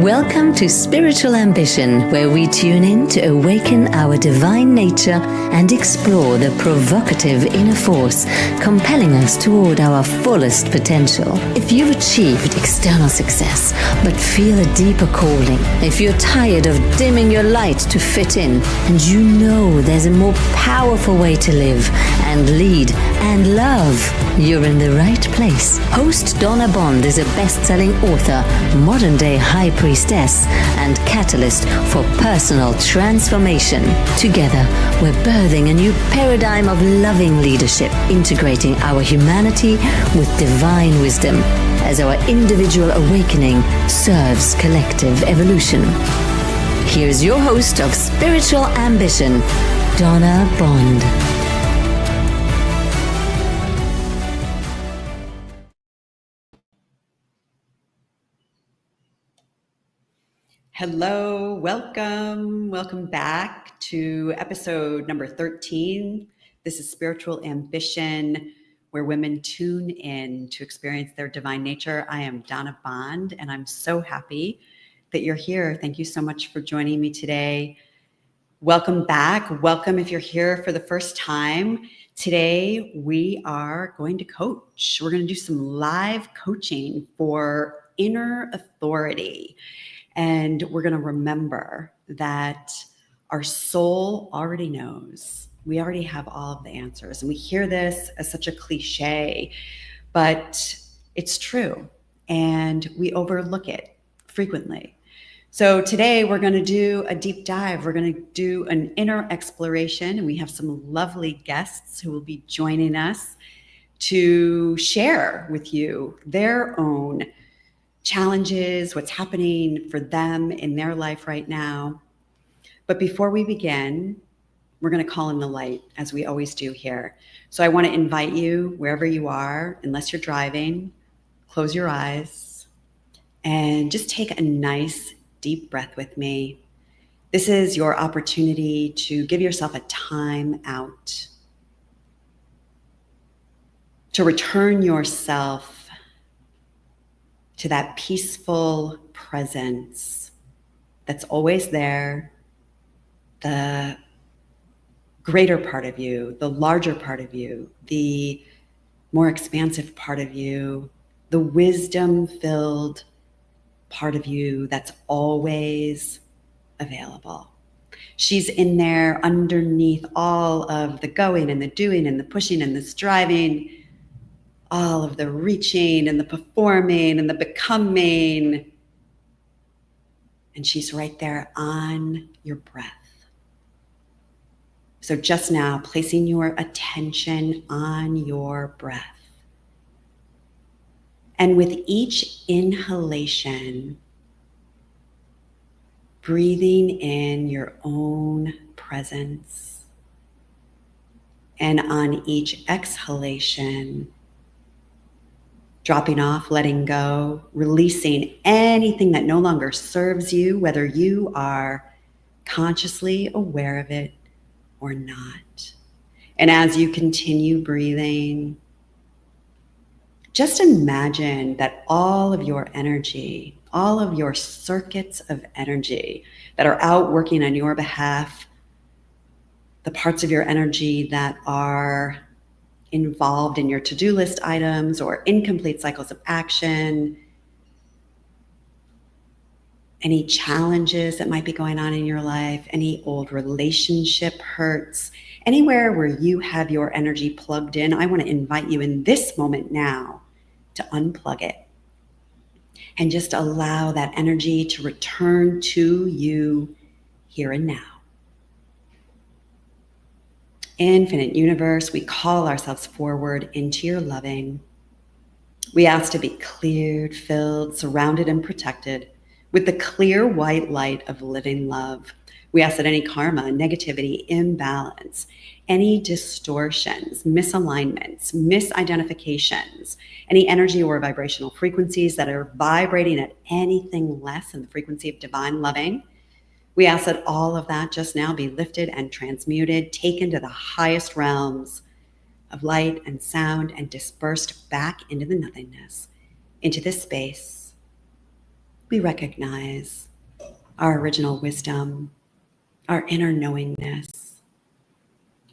Welcome to Spiritual Ambition, where we tune in to awaken our divine nature and explore the provocative inner force compelling us toward our fullest potential. If you've achieved external success but feel a deeper calling, if you're tired of dimming your light to fit in, and you know there's a more powerful way to live and lead and love, you're in the right place. Host Donna Bond is a best-selling author, modern-day high priestess, and catalyst for personal transformation. Together, we're birthing a new paradigm of loving leadership, integrating our humanity with divine wisdom as our individual awakening serves collective evolution. Here's your host of Spiritual Ambition, Donna Bond. Hello, welcome back to episode number 13. This is Spiritual Ambition, where women tune in to experience their divine nature. I am Donna Bond, and I'm so happy that you're here. Thank you so much for joining me today. Welcome back. Welcome if you're here for the first time. Today, we are going to coach. We're going to do some live coaching for inner authority. And we're going to remember that our soul already knows. We already have all of the answers. And we hear this as such a cliche, but it's true. And we overlook it frequently. So today we're going to do a deep dive. We're going to do an inner exploration. And we have some lovely guests who will be joining us to share with you their own challenges, what's happening for them in their life right now. But before we begin, we're going to call in the light, as we always do here. So I want to invite you, wherever you are, unless you're driving, close your eyes and just take a nice deep breath with me. This is your opportunity to give yourself a time out, to return yourself to that peaceful presence that's always there, the greater part of you, the larger part of you, the more expansive part of you, the wisdom-filled part of you that's always available. She's in there underneath all of the going and the doing and the pushing and the striving, all of the reaching and the performing and the becoming. And she's right there on your breath. So just now, placing your attention on your breath. And with each inhalation, breathing in your own presence. And on each exhalation, dropping off, letting go, releasing anything that no longer serves you, whether you are consciously aware of it or not. And as you continue breathing, just imagine that all of your energy, all of your circuits of energy that are out working on your behalf, the parts of your energy that are involved in your to-do list items or incomplete cycles of action, any challenges that might be going on in your life, any old relationship hurts, anywhere where you have your energy plugged in, I want to invite you in this moment now to unplug it and just allow that energy to return to you here and now. Infinite universe, we call ourselves forward into your loving. We ask to be cleared, filled, surrounded, and protected with the clear white light of living love. We ask that any karma, negativity, imbalance, any distortions, misalignments, misidentifications, any energy or vibrational frequencies that are vibrating at anything less than the frequency of divine loving, we ask that all of that just now be lifted and transmuted, taken to the highest realms of light and sound, and dispersed back into the nothingness, into this space we recognize our original wisdom, our inner knowingness,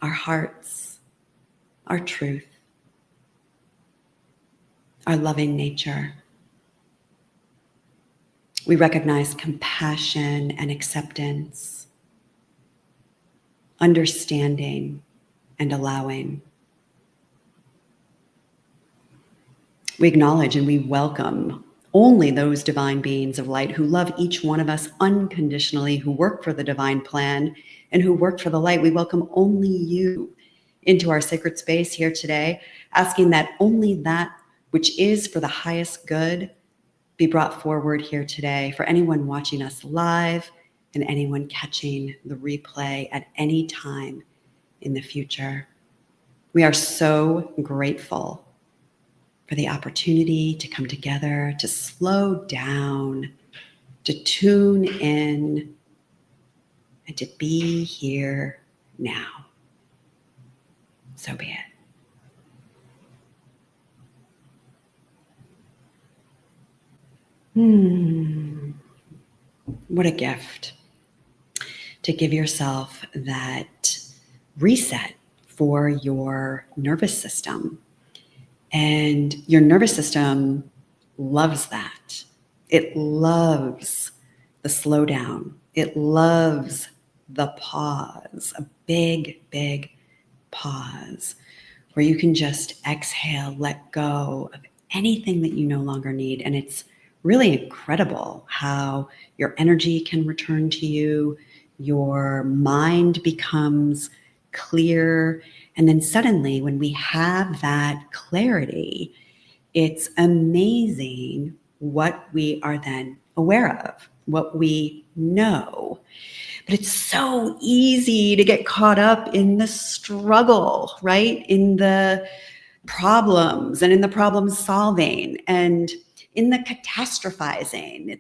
our hearts, our truth, our loving nature. We recognize compassion and acceptance, understanding and allowing. We acknowledge and we welcome only those divine beings of light who love each one of us unconditionally, who work for the divine plan and who work for the light. We welcome only you into our sacred space here today, asking that only that which is for the highest good be brought forward here today for anyone watching us live and anyone catching the replay at any time in the future. We are so grateful for the opportunity to come together, to slow down, to tune in, and to be here now. So be it. What a gift to give yourself that reset for your nervous system. And your nervous system loves that. It loves the slowdown. It loves the pause, a big, big pause where you can just exhale, let go of anything that you no longer need. And it's really incredible how your energy can return to you, your mind becomes clear. And then suddenly, when we have that clarity, it's amazing what we are then aware of, what we know. But it's so easy to get caught up in the struggle, right? In the problems and in the problem solving and in the catastrophizing,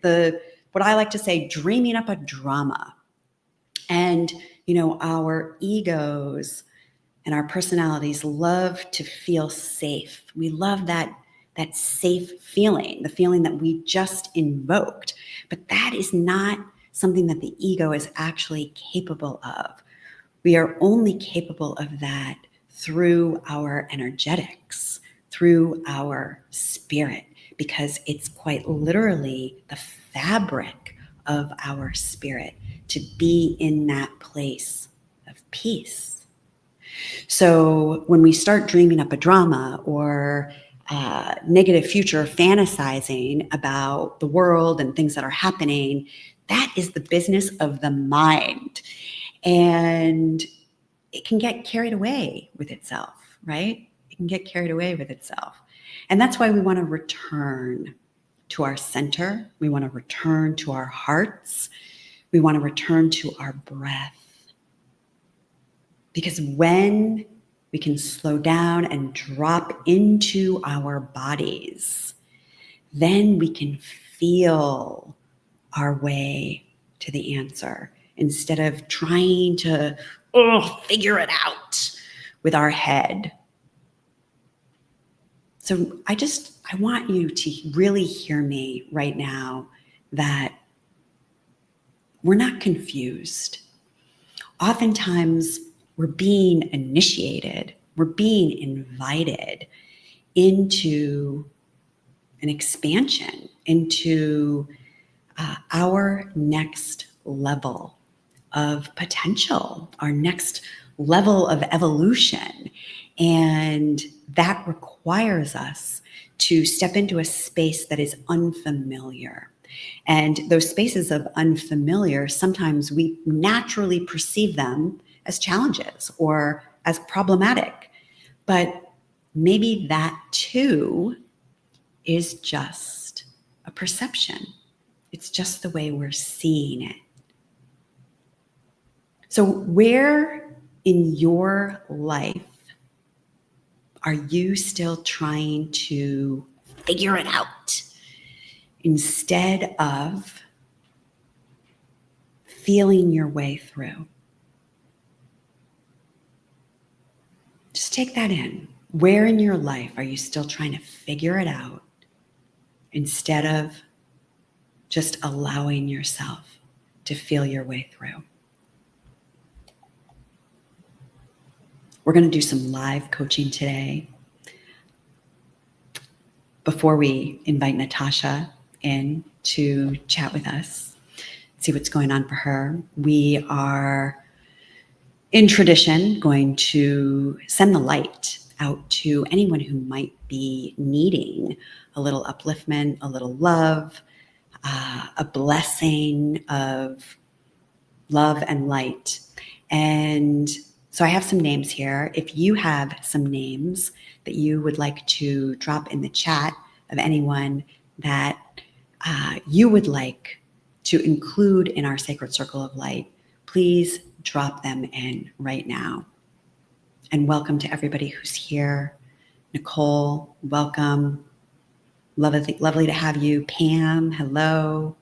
what I like to say, dreaming up a drama. And, our egos and our personalities love to feel safe. We love that safe feeling, the feeling that we just invoked. But that is not something that the ego is actually capable of. We are only capable of that through our energetics, through our spirit, because it's quite literally the fabric of our spirit to be in that place of peace. So when we start dreaming up a drama or negative future fantasizing about the world and things that are happening, that is the business of the mind. And it can get carried away with itself, right? It can get carried away with itself. And that's why we want to return to our center. We want to return to our hearts. We want to return to our breath. Because when we can slow down and drop into our bodies, then we can feel our way to the answer instead of trying to figure it out with our head. So I want you to really hear me right now that we're not confused. Oftentimes, we're being initiated, we're being invited into an expansion, into our next level of potential, our next level of evolution. And that requires us to step into a space that is unfamiliar. And those spaces of unfamiliar, sometimes we naturally perceive them as challenges or as problematic. But maybe that too is just a perception. It's just the way we're seeing it. So where in your life are you still trying to figure it out instead of feeling your way through? Just take that in. Where in your life are you still trying to figure it out instead of just allowing yourself to feel your way through. We're going to do some live coaching today. Before we invite Natasha in to chat with us, see what's going on for her, we are, in tradition, going to send the light out to anyone who might be needing a little upliftment, a little love, a blessing of love and light. And so I have some names here. If you have some names that you would like to drop in the chat of anyone that you would like to include in our sacred circle of light, please drop them in right now. And welcome to everybody who's here. Nicole, welcome. Lovely to have you. Pam, hello.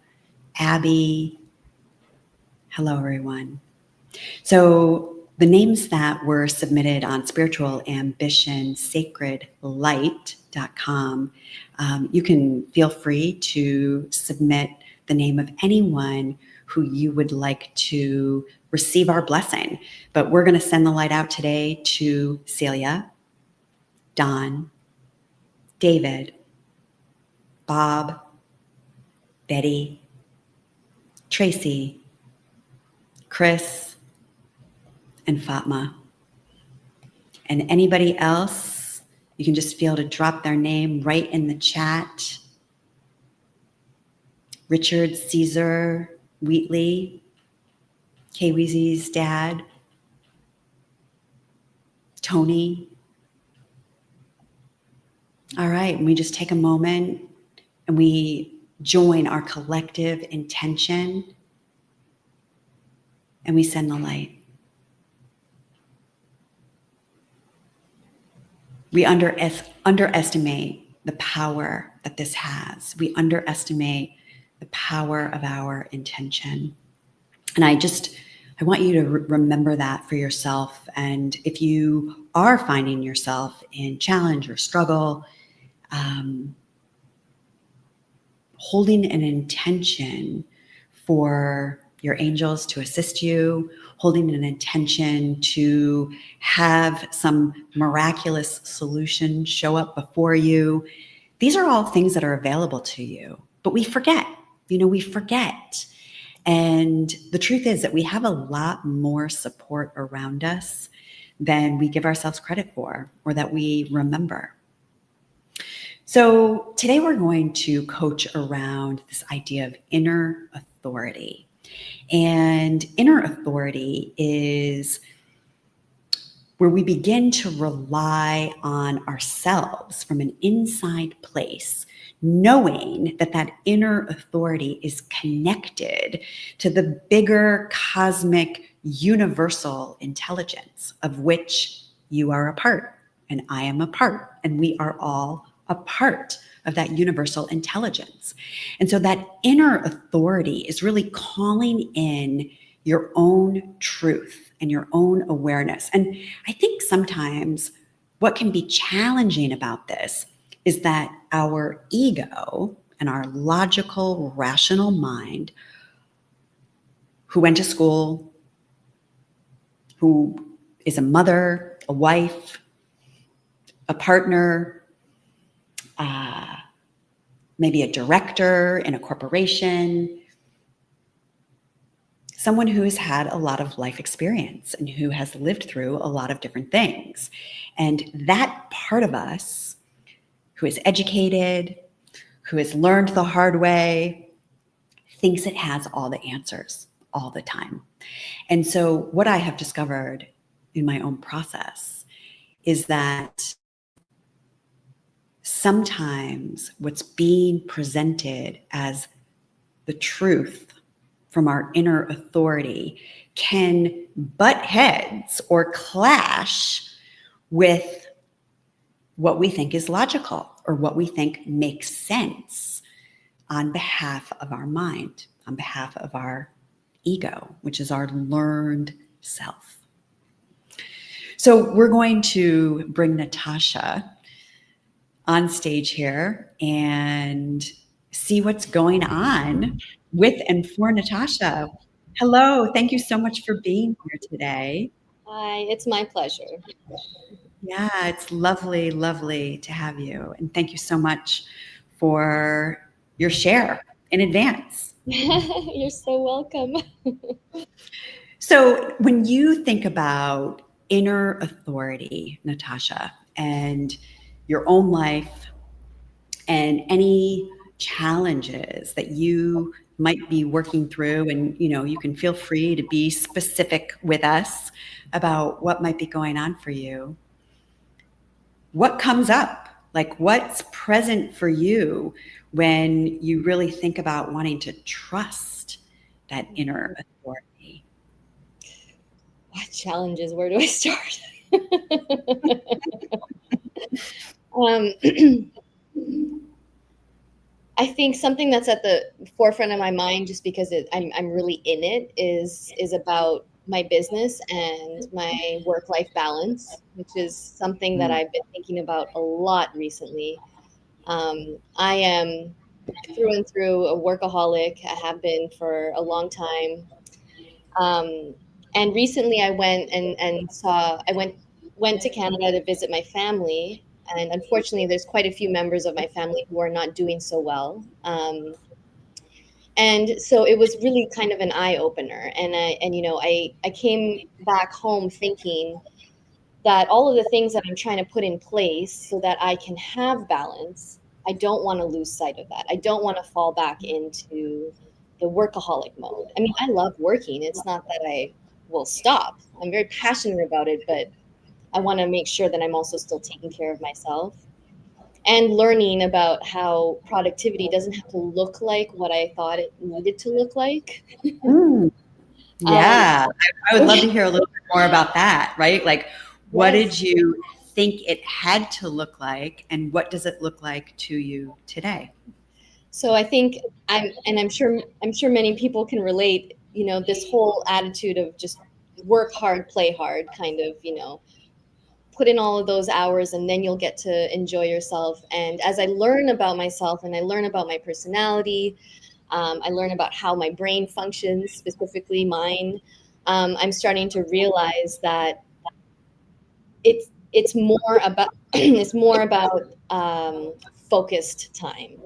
Abby, hello, everyone. So the names that were submitted on Spiritual Ambition sacredlight.com, you can feel free to submit the name of anyone who you would like to receive our blessing. But we're going to send the light out today to Celia, Don, David, Bob, Betty, Tracy, Chris, and Fatma. And anybody else, you can just feel to drop their name right in the chat. Richard, Caesar, Wheatley, K-Weezy's dad, Tony. All right, and we just take a moment and we join our collective intention and we send the light. We underestimate the power that this has. We underestimate the power of our intention. And I want you to remember that for yourself. And if you are finding yourself in challenge or struggle, holding an intention for your angels to assist you, holding an intention to have some miraculous solution show up before you. These are all things that are available to you, but we forget, we forget. And the truth is that we have a lot more support around us than we give ourselves credit for or that we remember. So today we're going to coach around this idea of inner authority. And inner authority is where we begin to rely on ourselves from an inside place, knowing that that inner authority is connected to the bigger cosmic universal intelligence of which you are a part and I am a part, and we are all a part of that universal intelligence. And so that inner authority is really calling in your own truth and your own awareness. And I think sometimes what can be challenging about this is that our ego and our logical, rational mind, who went to school, who is a mother, a wife, a partner, maybe a director in a corporation, someone who has had a lot of life experience and who has lived through a lot of different things. And that part of us who is educated, who has learned the hard way, thinks it has all the answers all the time. And so what I have discovered in my own process is that sometimes what's being presented as the truth from our inner authority can butt heads or clash with what we think is logical or what we think makes sense on behalf of our mind, on behalf of our ego, which is our learned self. So we're going to bring Natasha on stage here and see what's going on with and for Natasha. Hello, thank you so much for being here today. Hi, it's my pleasure. Yeah, it's lovely, lovely to have you. And thank you so much for your share in advance. You're so welcome. So, when you think about inner authority, Natasha, and your own life and any challenges that you might be working through, and you can feel free to be specific with us about what might be going on for you. What comes up? Like, what's present for you when you really think about wanting to trust that inner authority? What challenges? Where do I start? um, I think something that's at the forefront of my mind, just because I'm really in it, is about my business and my work-life balance, which is something that Mm. I've been thinking about a lot recently. I am through and through a workaholic. I have been for a long time. Um, and recently I went and saw, went to Canada to visit my family. And unfortunately, there's quite a few members of my family who are not doing so well. And so it was really kind of an eye opener. I came back home thinking that all of the things that I'm trying to put in place so that I can have balance, I don't want to lose sight of that. I don't want to fall back into the workaholic mode. I mean, I love working. It's not that I will stop. I'm very passionate about it, but I want to make sure that I'm also still taking care of myself and learning about how productivity doesn't have to look like what I thought it needed to look like. Mm. Um, Yeah, I would love to hear a little bit more about that, right? Like, what yes. did you think it had to look like, and what does it look like to you today? So I think I'm sure many people can relate, this whole attitude of just work hard, play hard, kind of, put in all of those hours and then you'll get to enjoy yourself. And as I learn about myself and I learn about my personality, I learn about how my brain functions, specifically mine. I'm starting to realize that it's more about it's more about focused time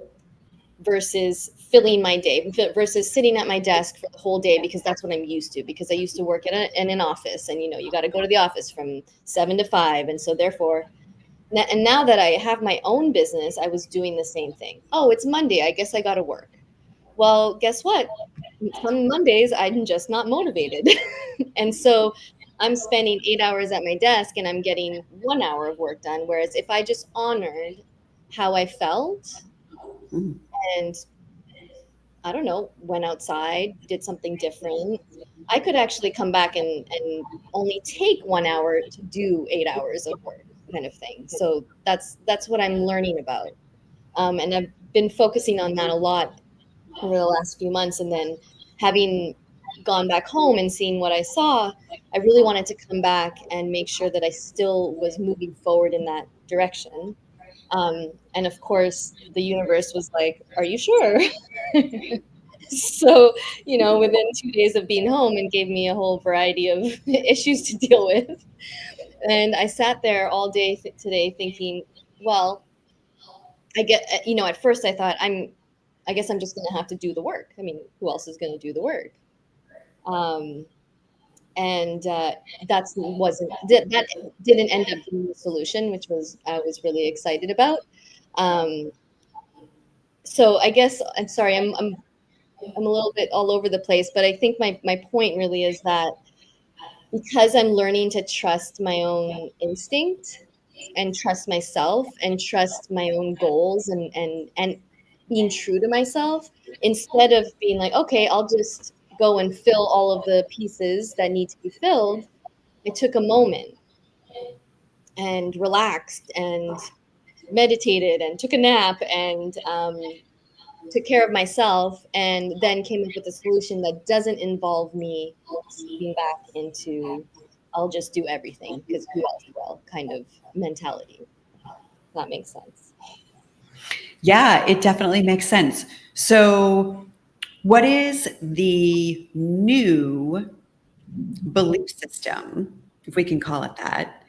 versus filling my day versus sitting at my desk for the whole day, because that's what I'm used to, because I used to work in an office, and you got to go to the office from 7 to 5, and so therefore and now that I have my own business, I was doing the same thing. Oh, it's Monday, I guess I got to work. Well, guess what? Some Mondays I'm just not motivated. And so I'm spending 8 hours at my desk and I'm getting 1 hour of work done. Whereas if I just honored how I felt Mm. and, I don't know, went outside, did something different, I could actually come back and only take 1 hour to do 8 hours of work, kind of thing. So that's what I'm learning about. And I've been focusing on that a lot over the last few months. And then having gone back home and seeing what I saw, I really wanted to come back and make sure that I still was moving forward in that direction. And of course, the universe was like, "Are you sure?" So, within 2 days of being home, and gave me a whole variety of issues to deal with. And I sat there all day today thinking, well, at first I thought, I guess I'm just going to have to do the work. I mean, who else is going to do the work? Um, and that didn't end up being the solution, which I was really excited about. Um, so I guess I'm sorry, I'm a little bit all over the place, but I think my point really is that because I'm learning to trust my own instinct and trust myself and trust my own goals and being true to myself, instead of being like, okay, I'll just go and fill all of the pieces that need to be filled, I took a moment and relaxed and meditated and took a nap and took care of myself, and then came up with a solution that doesn't involve me slipping back into I'll just do everything because who else will kind of mentality. If that makes sense. Yeah, it definitely makes sense. So, what is the new belief system, if we can call it that,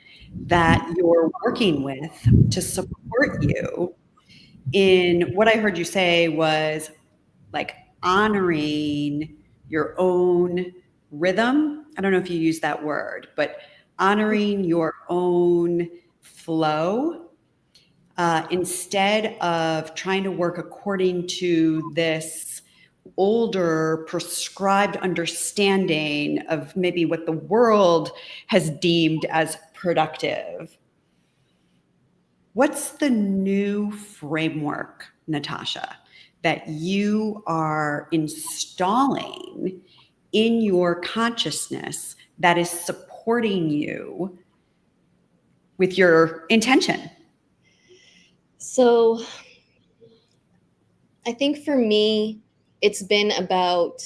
that you're working with to support you in what I heard you say was like honoring your own rhythm? I don't know if you use that word, but honoring your own flow instead of trying to work according to this older prescribed understanding of maybe what the world has deemed as productive. What's the new framework, Natasha, that you are installing in your consciousness that is supporting you with your intention? So I think for me, it's been about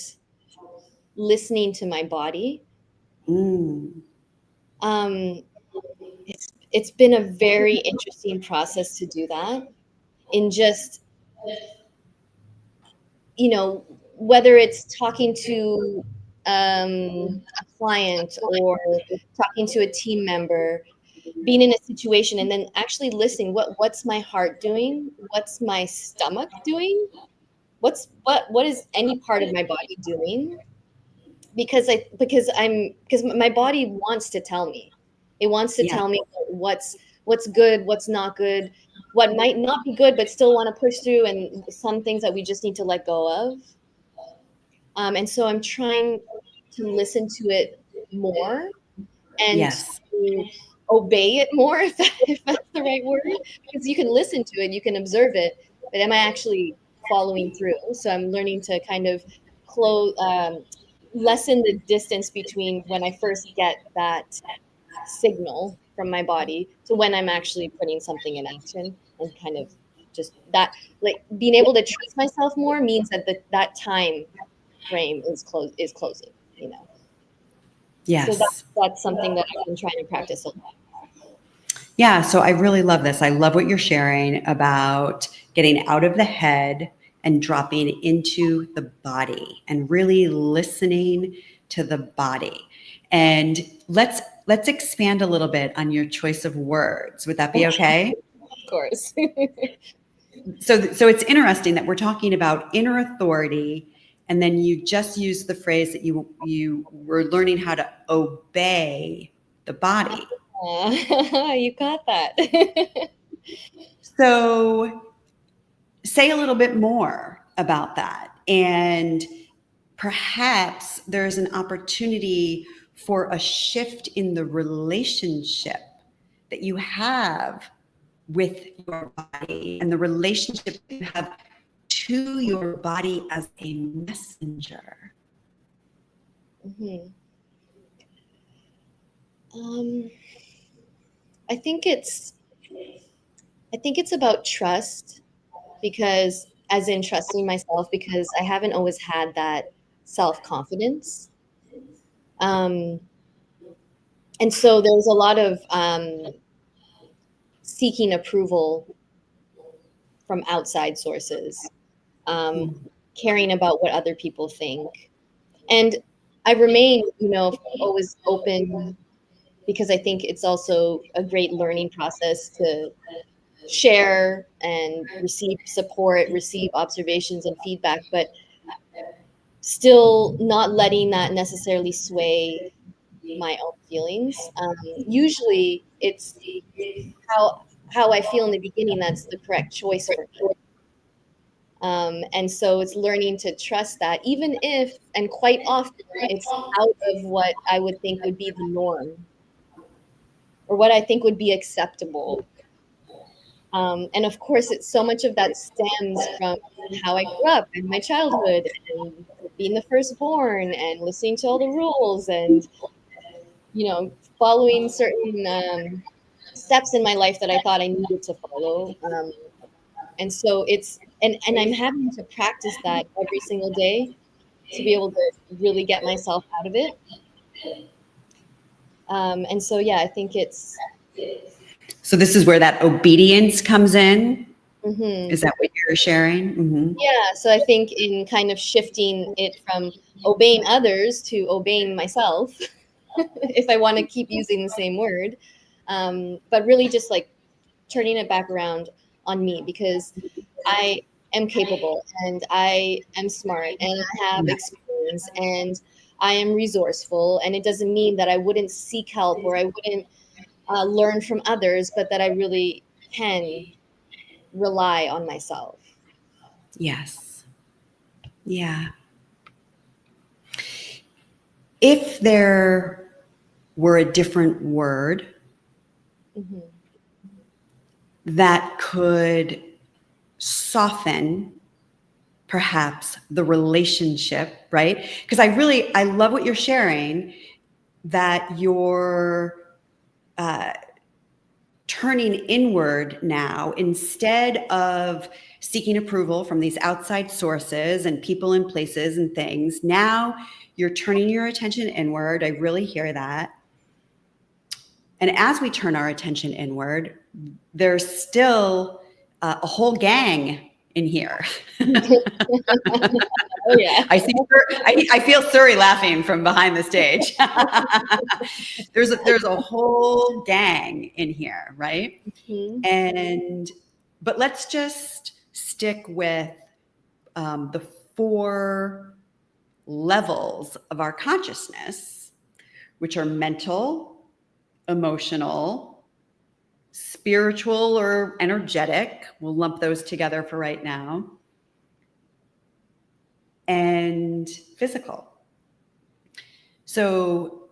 listening to my body. Mm. It's been a very interesting process to do that, in just, you know, whether it's talking to a client or talking to a team member, being in a situation and then actually listening. What's my heart doing? What's my stomach doing? What is any part of my body doing? Because my body wants to tell me. It wants to Yeah. tell me what's good, what's not good, what might not be good, but still want to push through, and some things that we just need to let go of. And so I'm trying to listen to it more and Yes. to obey it more, if that's the right word. Because you can listen to it, you can observe it, but am I actually following through? So I'm learning to kind of lessen the distance between when I first get that signal from my body to when I'm actually putting something in action, and kind of just that, like, being able to trust myself more means that that time frame is closing, you know. So Yes. that's something that I've been trying to practice a lot. Yeah, so I really love this. I love what you're sharing about getting out of the head and dropping into the body and really listening to the body. And let's expand a little bit on your choice of words. Would that be okay? Of course. So it's interesting that we're talking about inner authority, and then you just used the phrase that you were learning how to obey the body. You got that. So say a little bit more about that. And perhaps there's an opportunity for a shift in the relationship that you have with your body and the relationship you have to your body as a messenger. Mhm. Um, I think it's about trust, because, as in trusting myself, because I haven't always had that self-confidence. Um, and so there's a lot of seeking approval from outside sources, um, caring about what other people think. And I remain, always open, because I think it's also a great learning process to share and receive support, receive observations and feedback, but still not letting that necessarily sway my own feelings. Usually it's how I feel in the beginning that's the correct choice for me. And so it's learning to trust that, even if, and quite often, it's out of what I would think would be the norm, or what I think would be acceptable. And of course, it's so much of that stems from how I grew up in my childhood, and being the firstborn, and listening to all the rules, and following certain steps in my life that I thought I needed to follow. And so and I'm having to practice that every single day to be able to really get myself out of it. And so, yeah, I think it's So this is where that obedience comes in. Mm-hmm. Is that what you're sharing? Mm-hmm. Yeah. So I think in kind of shifting it from obeying others to obeying myself, if I want to keep using the same word, but really just like turning it back around on me, because I am capable and I am smart and I have experience and I am resourceful. And it doesn't mean that I wouldn't seek help or I wouldn't learn from others, but that I really can rely on myself. Yes. Yeah. If there were a different word Mm-hmm. that could soften perhaps the relationship, right? Because I love what you're sharing, that you're turning inward now instead of seeking approval from these outside sources and people and places and things. Now you're turning your attention inward. I really hear that. And as we turn our attention inward, there's still a whole gang in here. Oh yeah. I feel Surrey laughing from behind the stage. There's a whole gang in here, right? Mm-hmm. But let's just stick with the 4 levels of our consciousness, which are mental, emotional, spiritual or energetic. We'll lump those together for right now. And physical. So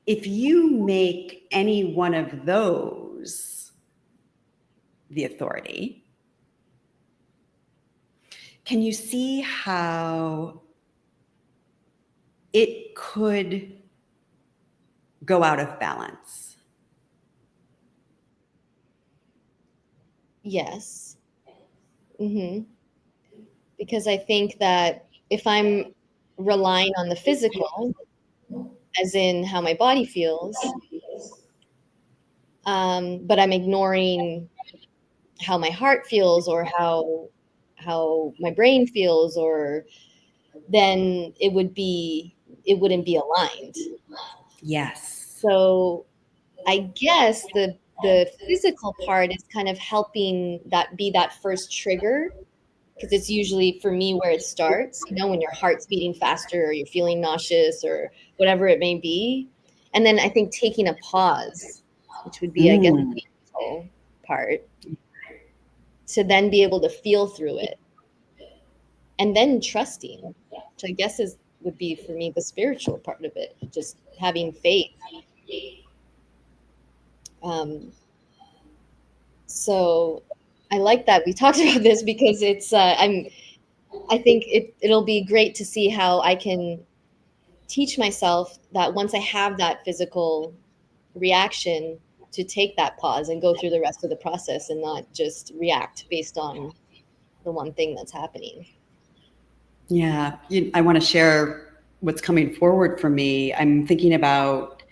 if you make any one of those the authority, can you see how it could go out of balance? Yes. Mm-hmm. Because I think that if I'm relying on the physical, as in how my body feels, but I'm ignoring how my heart feels or how my brain feels, or then it wouldn't be aligned. Yes. So I guess the physical part is kind of helping that be that first trigger, because it's usually for me where it starts, when your heart's beating faster or you're feeling nauseous or whatever it may be. And then I think taking a pause, which would be, I guess, the mental part, to then be able to feel through it. And then trusting, which I guess would be for me the spiritual part of it, just having faith. So I like that we talked about this, because it's I think it'll be great to see how I can teach myself that once I have that physical reaction, to take that pause and go through the rest of the process and not just react based on the one thing that's happening. Yeah. I want to share what's coming forward for me. I'm thinking about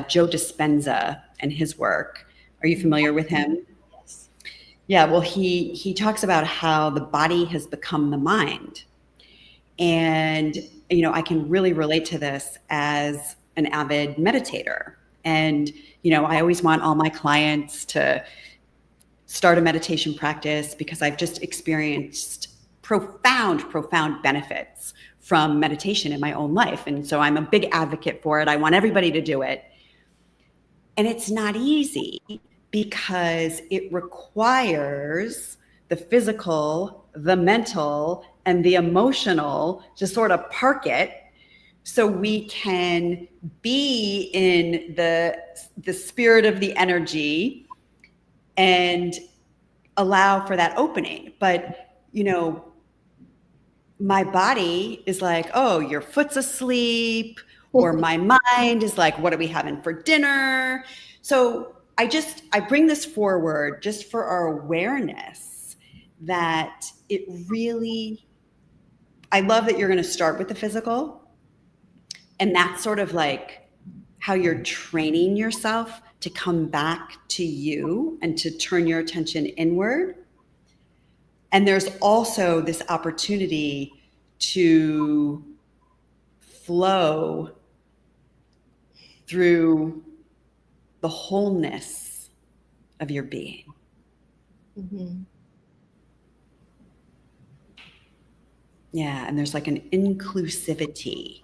Joe Dispenza and his work. Are you familiar with him? Yes. Yeah, well, he talks about how the body has become the mind. And, I can really relate to this as an avid meditator. And, I always want all my clients to start a meditation practice, because I've just experienced profound benefits from meditation in my own life. And so I'm a big advocate for it. I want everybody to do it. And it's not easy, because it requires the physical, the mental, and the emotional to sort of park it, so we can be in the spirit of the energy and allow for that opening. But, my body is like, oh, your foot's asleep, or my mind is like, what are we having for dinner? So I bring this forward just for our awareness that it really, I love that you're going to start with the physical. And that's sort of like how you're training yourself to come back to you and to turn your attention inward. And there's also this opportunity to flow through the wholeness of your being. Mm-hmm. Yeah, and there's like an inclusivity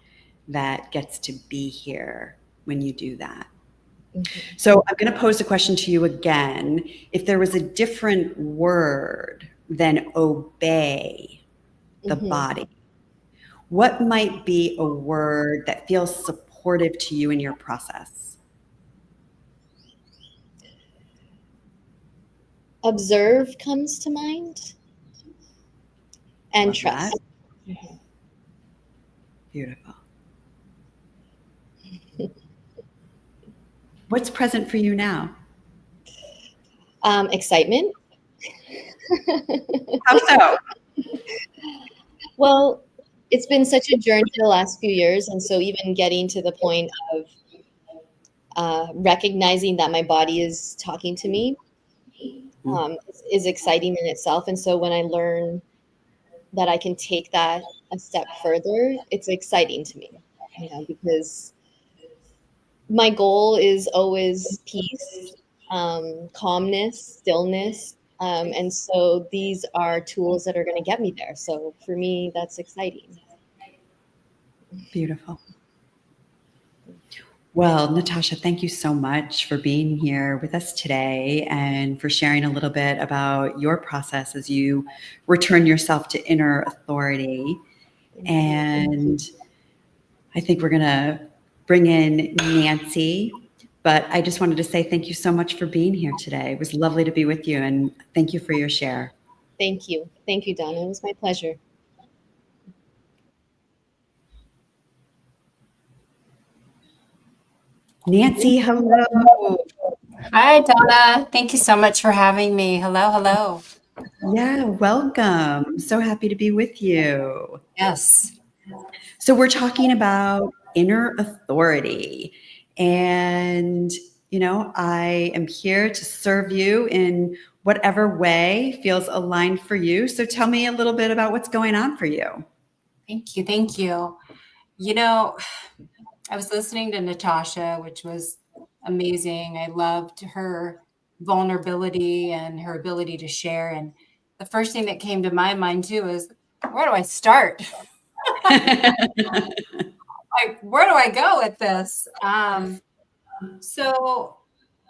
that gets to be here when you do that. Mm-hmm. So I'm going to pose a question to you again. If there was a different word than obey the Mm-hmm. body, what might be a word that feels supportive to you in your process? Observe comes to mind, and Love trust. that. Mm-hmm. Beautiful. What's present for you now? Excitement. How so? Well, it's been such a journey the last few years, and so even getting to the point of recognizing that my body is talking to me is exciting in itself. And so when I learn that I can take that a step further, it's exciting to me, because my goal is always peace, calmness, stillness. And so these are tools that are going to get me there. So for me, that's exciting. Beautiful. Well, Natasha, thank you so much for being here with us today and for sharing a little bit about your process as you return yourself to inner authority. And I think we're going to bring in Nancy, but I just wanted to say thank you so much for being here today. It was lovely to be with you, and thank you for your share. Thank you. Thank you, Donna. It was my pleasure. Nancy, hello. Hi, Donna. Thank you so much for having me. Hello, hello. Yeah, welcome. So happy to be with you. Yes. So we're talking about inner authority. And, I am here to serve you in whatever way feels aligned for you. So tell me a little bit about what's going on for you. Thank you. Thank you. I was listening to Natasha, which was amazing. I loved her vulnerability and her ability to share. And the first thing that came to my mind too is, where do I start? Like, where do I go with this? So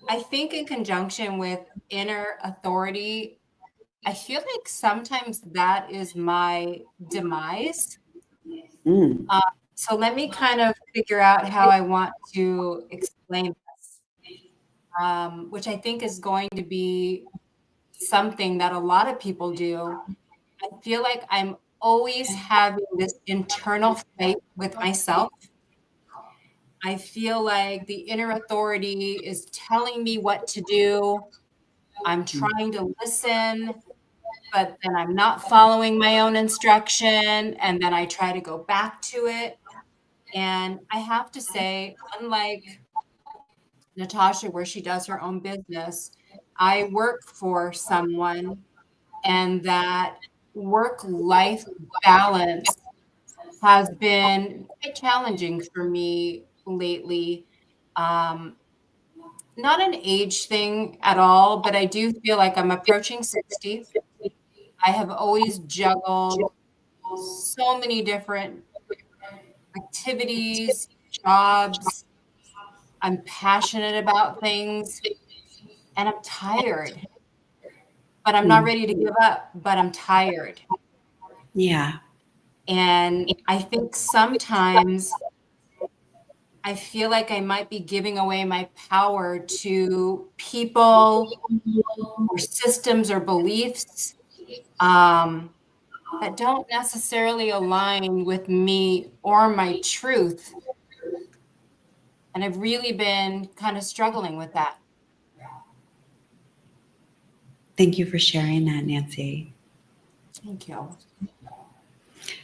I think in conjunction with inner authority, I feel like sometimes that is my demise. Mm, So let me kind of figure out how I want to explain this, which I think is going to be something that a lot of people do. I feel like I'm always having this internal fight with myself. I feel like the inner authority is telling me what to do. I'm trying to listen, but then I'm not following my own instruction. And then I try to go back to it. And I have to say, unlike Natasha, where she does her own business, I work for someone, and that work-life balance has been quite challenging for me lately. Not an age thing at all, but I do feel like I'm approaching 60. I have always juggled so many different activities, jobs. I'm passionate about things, and I'm tired, but I'm not ready to give up, but I'm tired. yeah. And I think sometimes I feel like I might be giving away my power to people or systems or beliefs that don't necessarily align with me or my truth. And I've really been kind of struggling with that. Thank you for sharing that, Nancy. Thank you.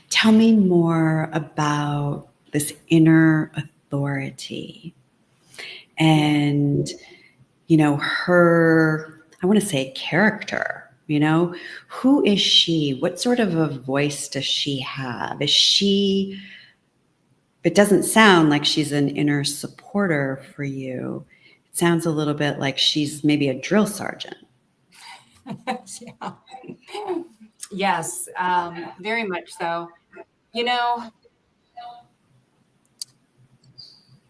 Tell me more about this inner authority. and, you know, her, I want to say character, you know, who is she? What sort of a voice does she have? Is she, it doesn't sound like she's an inner supporter for you. It sounds a little bit like she's maybe a drill sergeant. Yeah. Yes, very much so. You know,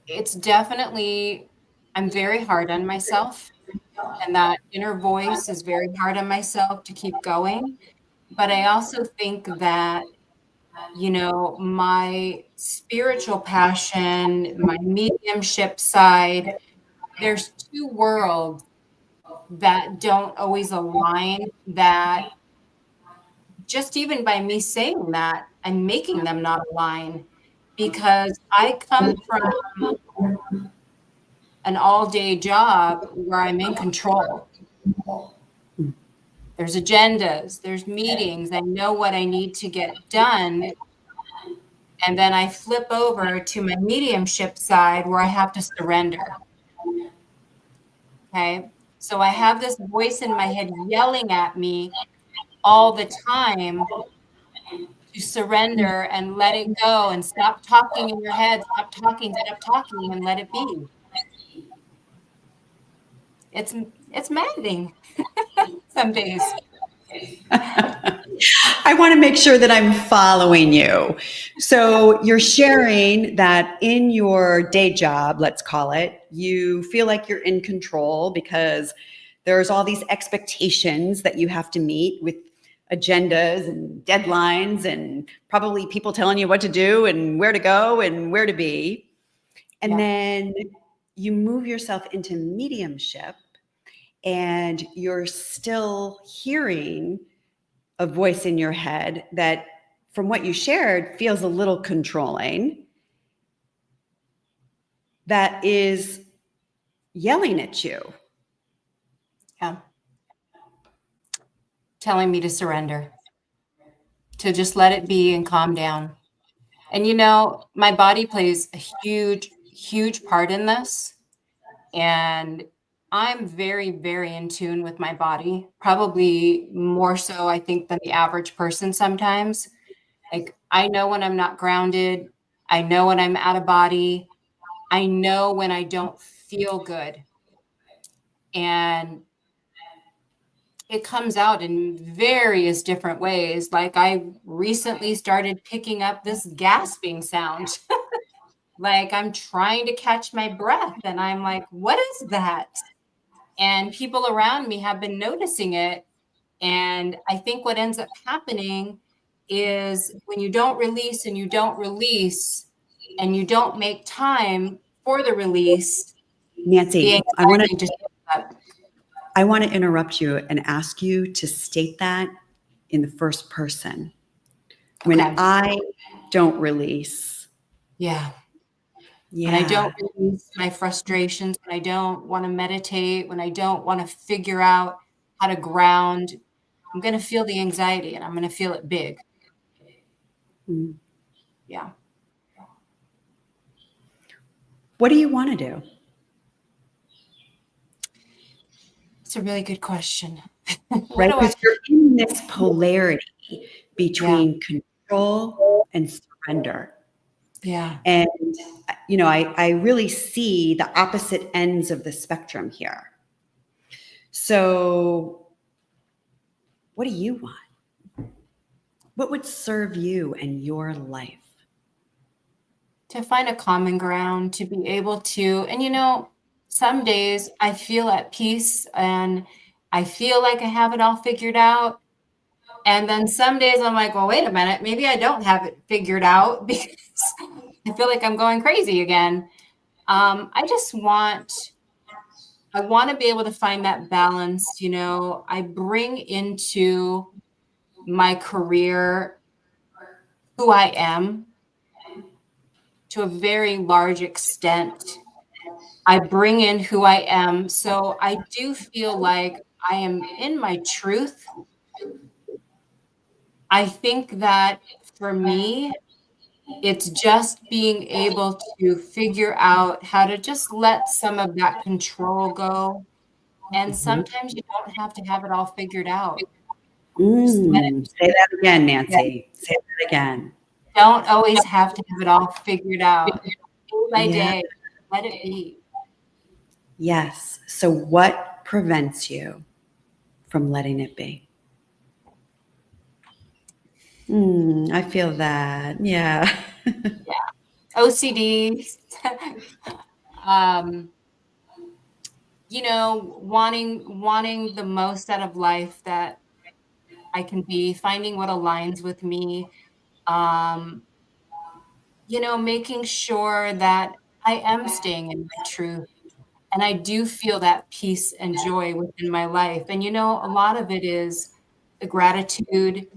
it's definitely, I'm very hard on myself, and that inner voice is very hard on myself to keep going. But I also think that, you know, my spiritual passion, my mediumship side, there's two worlds that don't always align, that just even by me saying that, I'm making them not align, because I come from an all-day job where I'm in control. There's agendas, there's meetings, I know what I need to get done. And then I flip over to my mediumship side where I have to surrender. Okay. So I have this voice in my head yelling at me all the time to surrender and let it go and stop talking in your head, stop talking, and let it be. It's maddening some days. I want to make sure that I'm following you. So you're sharing that in your day job, let's call it, you feel like you're in control because there's all these expectations that you have to meet with agendas and deadlines and probably people telling you what to do and where to go and where to be. And then you move yourself into mediumship and you're still hearing a voice in your head that, from what you shared, feels a little controlling, that is yelling at you. Yeah. Telling me to surrender, to just let it be and calm down. And, you know, my body plays a huge, huge part in this. And I'm very, very in tune with my body, probably more so, I think, than the average person sometimes. Like, I know when I'm not grounded. I know when I'm out of body. I know when I don't feel good. And it comes out in various different ways. Like, I recently started picking up this gasping sound. Like, I'm trying to catch my breath and I'm like, what is that? And people around me have been noticing it. And I think what ends up happening is when you don't release and you don't release and you don't make time for the release, Nancy, the anxiety just goes up. I want to interrupt you and ask you to state that in the first person. When Okay. I don't release. Yeah. When I don't release my frustrations, when I don't want to meditate, when I don't want to figure out how to ground, I'm going to feel the anxiety and I'm going to feel it big. Mm. Yeah. What do you want to do? It's a really good question. Right? Because you're in this polarity between control and surrender. Yeah. And, you know, I really see the opposite ends of the spectrum here. So what do you want? What would serve you and your life? To find a common ground, to be able to, and you know, some days I feel at peace and I feel like I have it all figured out. And then some days I'm like, well, wait a minute, maybe I don't have it figured out because I feel like I'm going crazy again. I want to be able to find that balance. You know, I bring into my career who I am to a very large extent. I bring in who I am. So I do feel like I am in my truth. I think that for me, It's just being able to figure out how to just let some of that control go. And Mhm. sometimes you don't have to have it all figured out. Just let it, Say that again, yeah. Nancy. Say that again. Don't always have to have it all figured out. Day by Yeah. day, let it be. Yes. So what prevents you from letting it be? I feel that. Yeah. OCD, um, wanting the most out of life that I can be, finding what aligns with me, um, making sure that I am staying in my truth. And I do feel that peace and joy within my life. And, a lot of it is the gratitude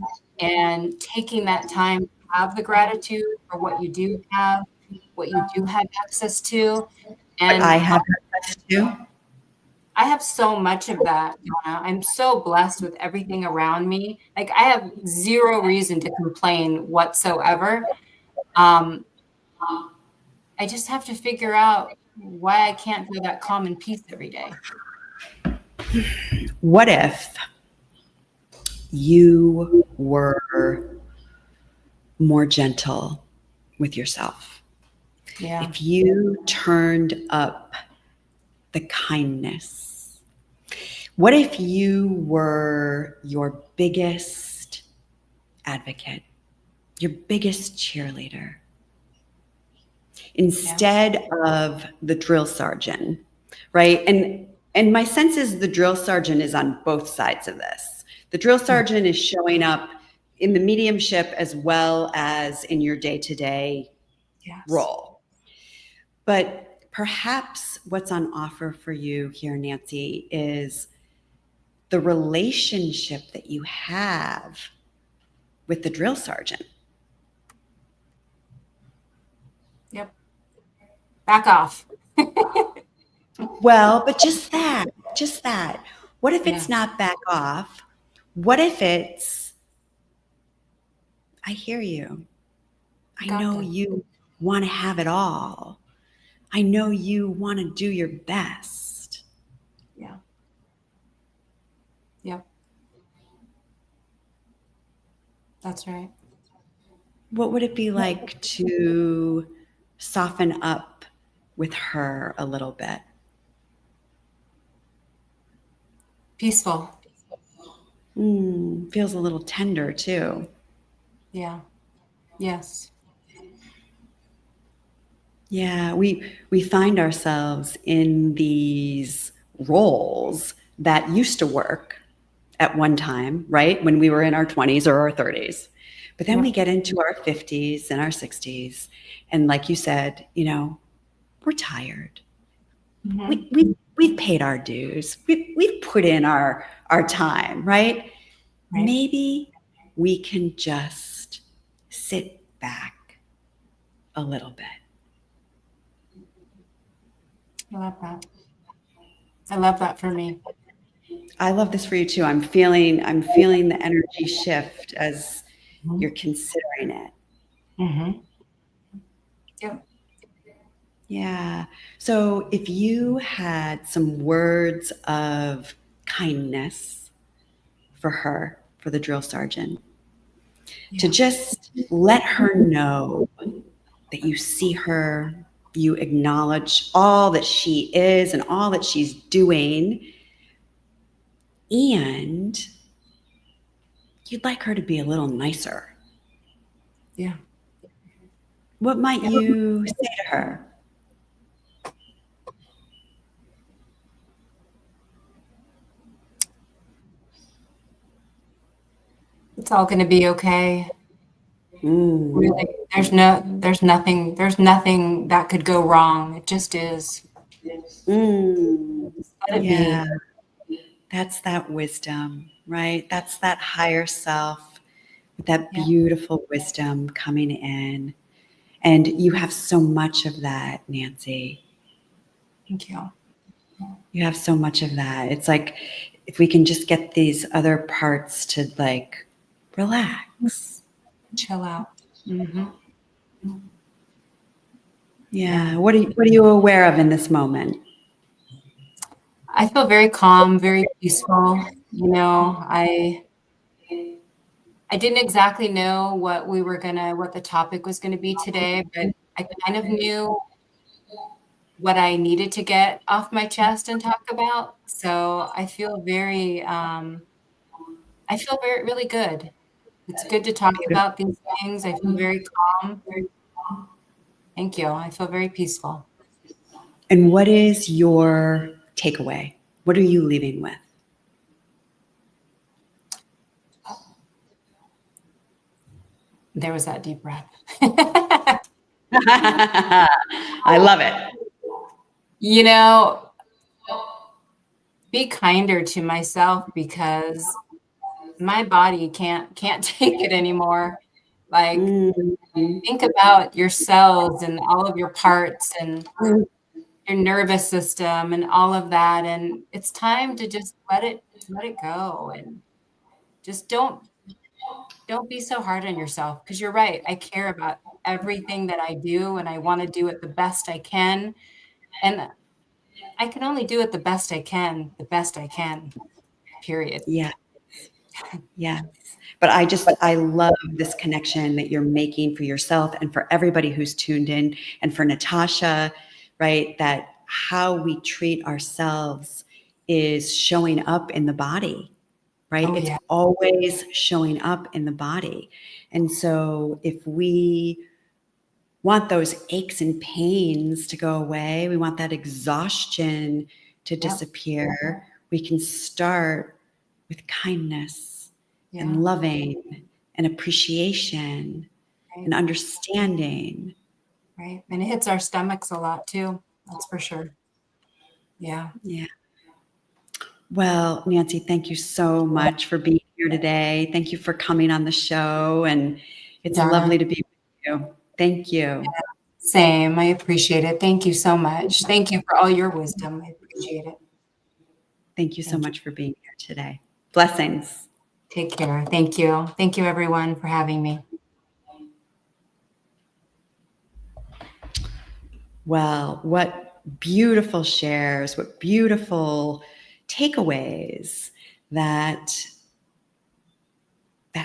and taking that time to have the gratitude for what you do have, what you do have access to. But And I have access to. I have so much of that, Donna. I'm so blessed with everything around me. Like, I have zero reason to complain whatsoever. Um, I just have to figure out why I can't feel that calm and peace every day. What if you were more gentle with yourself? Yeah. If you turned up the kindness? What if you were your biggest advocate, your biggest cheerleader? Instead of the drill sergeant, right? And my sense is the drill sergeant is on both sides of this. The drill sergeant is showing up in the mediumship as well as in your day-to-day Yes. role. But perhaps what's on offer for you here, Nancy, is the relationship that you have with the drill sergeant. Yep. Back off. Well, but just that. What if Yeah. it's not back off? What if it's, I hear you. I Got know this. you want to have it all. I know you want to do your best. Yeah. Yep. That's right. What would it be like to soften up with her a little bit? Peaceful. Feels a little tender too. Yeah. Yes. Yeah, we find ourselves in these roles that used to work at one time, right? When we were in our 20s or our 30s. But then we Yep. get into our 50s and our 60s. And like you said, we're tired. Mhm. We've paid our dues. We've put in our time, right? Right. Maybe we can just sit back a little bit. I love that. I love that for me. I love this for you too. I'm feeling the energy shift as you're considering it. Mm-hmm. Yep. Yeah. So if you had some words of kindness for her, for the drill sergeant, to Yeah. just let her know that you see her, you acknowledge all that she is and all that she's doing, and you'd like her to be a little nicer. Yeah. What might Yep. you say to her? It's all going to be okay. Mm, Really, there's nothing that could go wrong. It just is. Let it yeah, be. that's that wisdom, right? That's that higher self, that Yeah. beautiful wisdom coming in. And you have so much of that, Nancy. Thank you. You have so much of that. It's like if we can just get these other parts to like relax. Chill out. Mm-hmm. Yeah. What are you aware of in this moment? I feel very calm, very peaceful. You know, I didn't exactly know what the topic was gonna be today, but I kind of knew what I needed to get off my chest and talk about. So I feel very really good. It's good to talk about these things. I feel very calm. Thank you. I feel very peaceful. And what is your takeaway? What are you leaving with? There was that deep breath. I love it. You know, be kinder to myself because my body can't take it anymore. Like, think about your cells and all of your parts and your nervous system and all of that, and it's time to just let it go, and just don't be so hard on yourself, because you're right. I care about everything that I do, and I want to do it the best I can, and I can only do it the best I can, period. Yeah. Yeah. But I love this connection that you're making for yourself and for everybody who's tuned in, and for Natasha, right? That how we treat ourselves is showing up in the body, right? Oh, It's yeah. always showing up in the body. And so if we want those aches and pains to go away, we want that exhaustion to disappear, we can start with kindness and loving and appreciation and understanding. Right. And it hits our stomachs a lot too. That's for sure. Yeah. Yeah. Well, Nancy, thank you so much for being here today. Thank you for coming on the show. And it's Donna. lovely to be with you. Thank you. Same. I appreciate it. Thank you so much. Thank you for all your wisdom. I appreciate it. Thank you so much for being here today. Blessings. Take care. Thank you. Thank you, everyone, for having me. Well, what beautiful shares, what beautiful takeaways that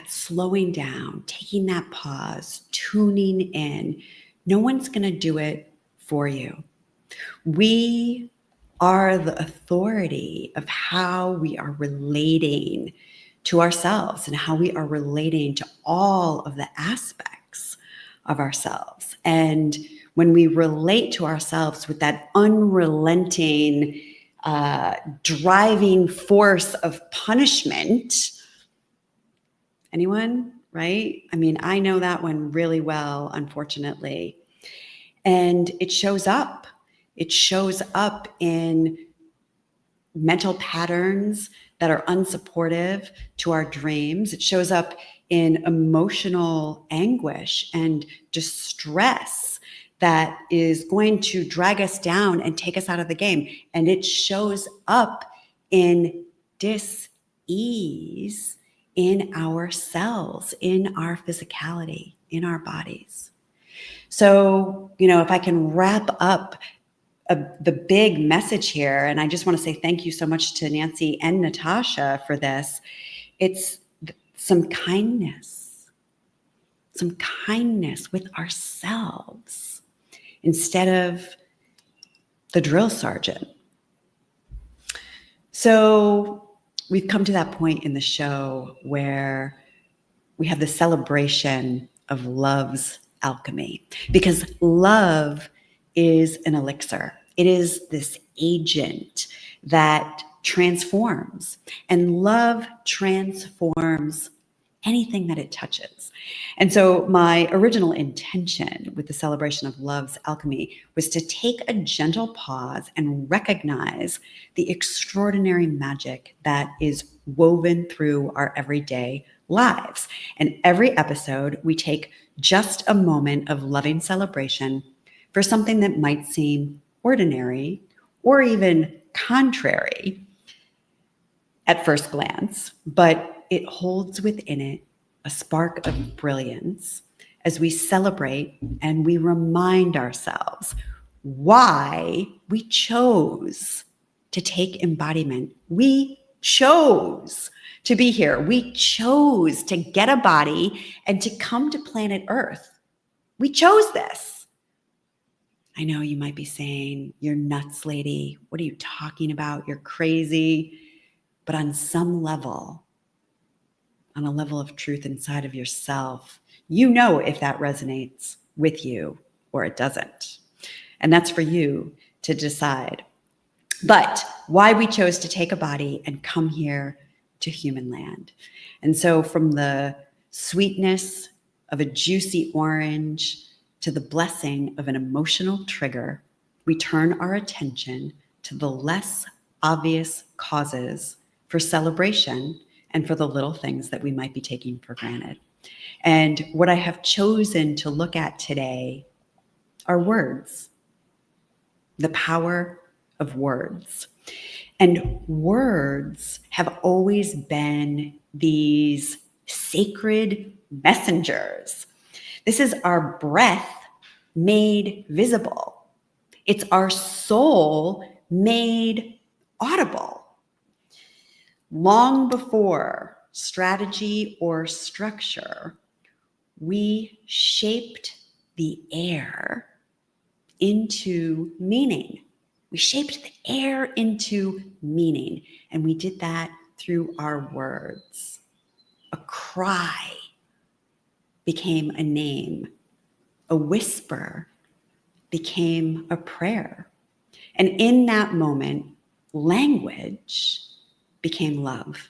slowing down, taking that pause, tuning in. No one's going to do it for you. We are the authority of how we are relating to ourselves and how we are relating to all of the aspects of ourselves. And when we relate to ourselves with that unrelenting, driving force of punishment, anyone, right? I mean, I know that one really well, unfortunately. And it shows up. It shows up in mental patterns that are unsupportive to our dreams. It shows up in emotional anguish and distress that is going to drag us down and take us out of the game. And it shows up in dis-ease in our cells, in our physicality, in our bodies. So, if I can wrap up the big message here, and I just want to say thank you so much to Nancy and Natasha for this. It's some kindness with ourselves instead of the drill sergeant. So we've come to that point in the show where we have the celebration of love's alchemy, because love is an elixir. It is this agent that transforms, and love transforms anything that it touches. And so my original intention with the celebration of love's alchemy was to take a gentle pause and recognize the extraordinary magic that is woven through our everyday lives. And every episode, we take just a moment of loving celebration for something that might seem ordinary or even contrary at first glance, but it holds within it a spark of brilliance as we celebrate and we remind ourselves why we chose to take embodiment. We chose to be here. We chose to get a body and to come to planet Earth. We chose this. I know you might be saying, "You're nuts, lady. What are you talking about? You're crazy." But on some level, on a level of truth inside of yourself, you know if that resonates with you or it doesn't. And that's for you to decide. But why we chose to take a body and come here to human land. And so from the sweetness of a juicy orange to the blessing of an emotional trigger, we turn our attention to the less obvious causes for celebration and for the little things that we might be taking for granted. And what I have chosen to look at today are words, the power of words. And words have always been these sacred messengers. This is our breath made visible. It's our soul made audible. Long before strategy or structure, we shaped the air into meaning. We shaped the air into meaning, and we did that through our words. A cry became a name. A whisper became a prayer. And in that moment, language became love.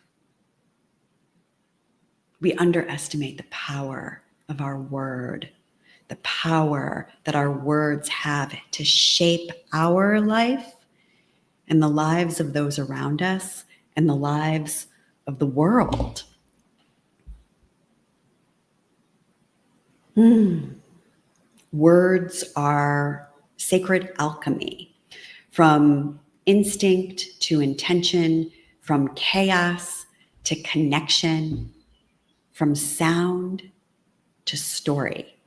We underestimate the power of our word, the power that our words have to shape our life and the lives of those around us and the lives of the world. Words are sacred alchemy, from instinct to intention, from chaos to connection, from sound to story.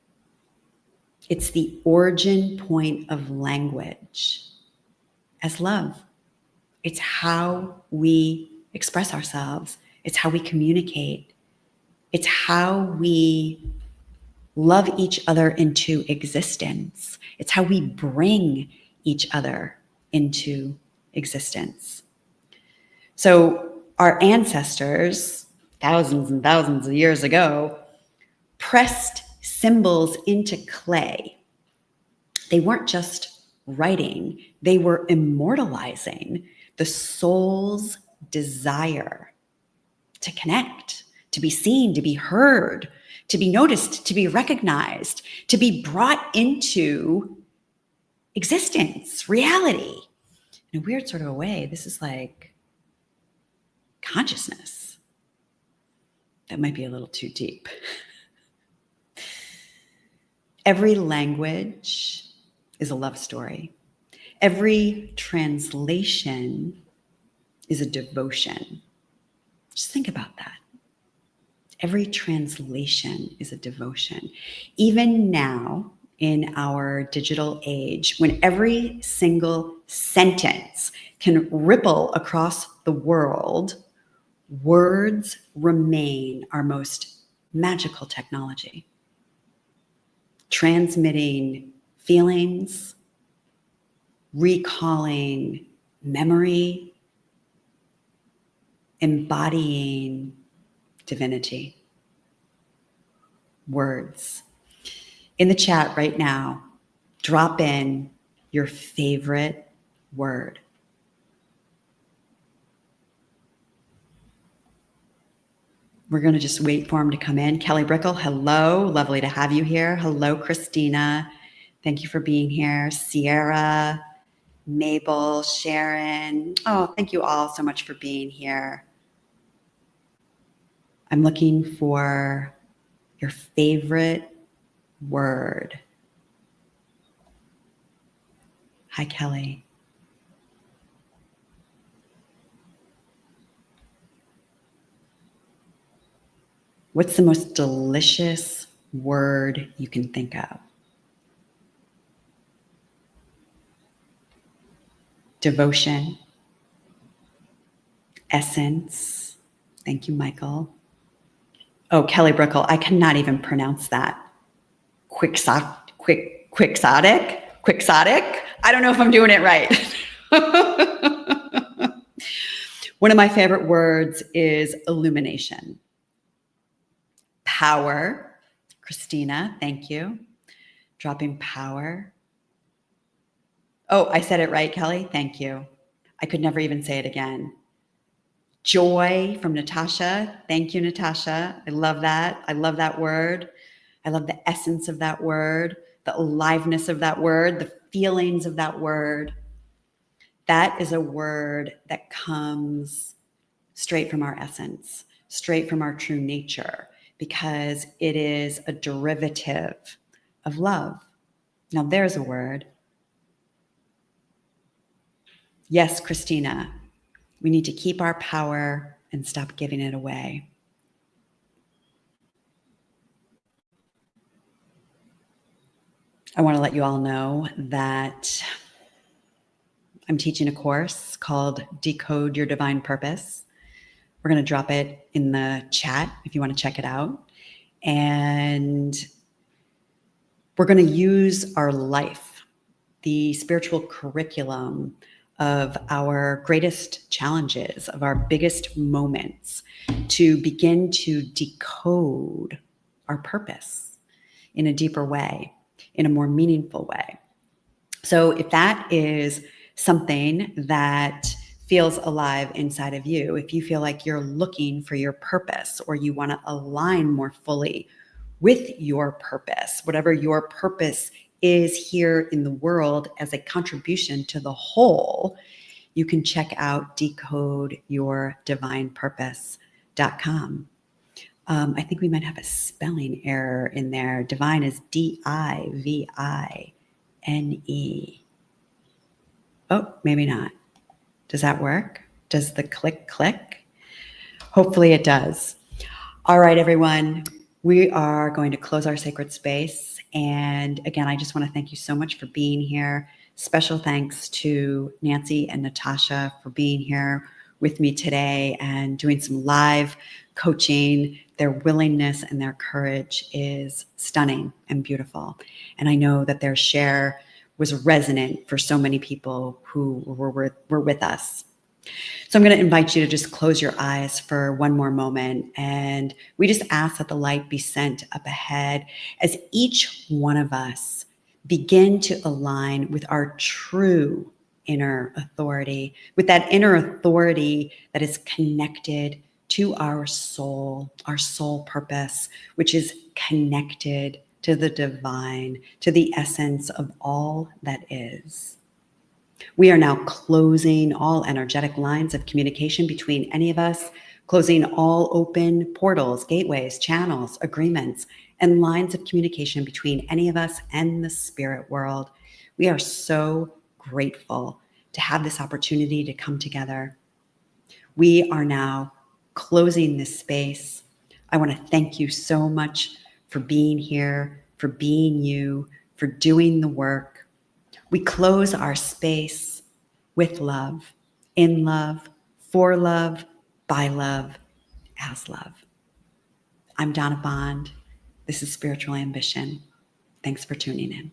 It's the origin point of language as love. It's how we express ourselves. It's how we communicate. It's how we love each other into existence. It's how we bring each other into existence. So our ancestors, thousands and thousands of years ago, pressed symbols into clay. They weren't just writing, they were immortalizing the soul's desire to connect, to be seen, to be heard, to be noticed, to be recognized, to be brought into existence, reality. In a weird sort of a way, this is like consciousness. That might be a little too deep. Every language is a love story. Every translation is a devotion. Just think about that. Every translation is a devotion. Even now, in our digital age, when every single sentence can ripple across the world, words remain our most magical technology. Transmitting feelings, recalling memory, embodying divinity. Words. In the chat right now, drop in your favorite word. We're going to just wait for him to come in. Kelly Brickle, hello. Lovely to have you here. Hello, Christina. Thank you for being here. Sierra, Mabel, Sharon. Oh, thank you all so much for being here. I'm looking for your favorite word. Hi, Kelly. What's the most delicious word you can think of. Devotion, essence. Thank you, Michael. Oh, Kelly Brickle, I cannot even pronounce that. Quixotic? I don't know if I'm doing it right. One of my favorite words is illumination. Power. Christina, thank you. Dropping power. Oh, I said it right, Kelly. Thank you. I could never even say it again. Joy from Natasha. Thank you, Natasha. I love that. I love that word. I love the essence of that word, the aliveness of that word, the feelings of that word. That is a word that comes straight from our essence, straight from our true nature, because it is a derivative of love. Now, there's a word. Yes, Christina, we need to keep our power and stop giving it away. I want to let you all know that I'm teaching a course called Decode Your Divine Purpose. We're going to drop it in the chat if you want to check it out. And we're going to use our life, the spiritual curriculum of our greatest challenges, of our biggest moments, to begin to decode our purpose in a deeper way, in a more meaningful way. So if that is something that feels alive inside of you, if you feel like you're looking for your purpose or you want to align more fully with your purpose, whatever your purpose is here in the world as a contribution to the whole, you can check out decodeyourdivinepurpose.com. I think we might have a spelling error in there. Divine is D-I-V-I-N-E. Oh, maybe not. Does that work? Does the click? Hopefully it does. All right, everyone. We are going to close our sacred space. And again, I just want to thank you so much for being here. Special thanks to Nancy and Natasha for being here with me today and doing some live coaching. Their willingness and their courage is stunning and beautiful. And I know that their share was resonant for so many people who were with us. So I'm going to invite you to just close your eyes for one more moment. And we just ask that the light be sent up ahead as each one of us begin to align with our true inner authority, with that inner authority that is connected to our soul purpose, which is connected to the divine, to the essence of all that is. We are now closing all energetic lines of communication between any of us, closing all open portals, gateways, channels, agreements, and lines of communication between any of us and the spirit world. We are so grateful to have this opportunity to come together. We are now closing this space. I want to thank you so much for being here, for being you, for doing the work. We close our space with love, in love, for love, by love, as love. I'm Donna Bond. This is Spiritual Ambition. Thanks for tuning in.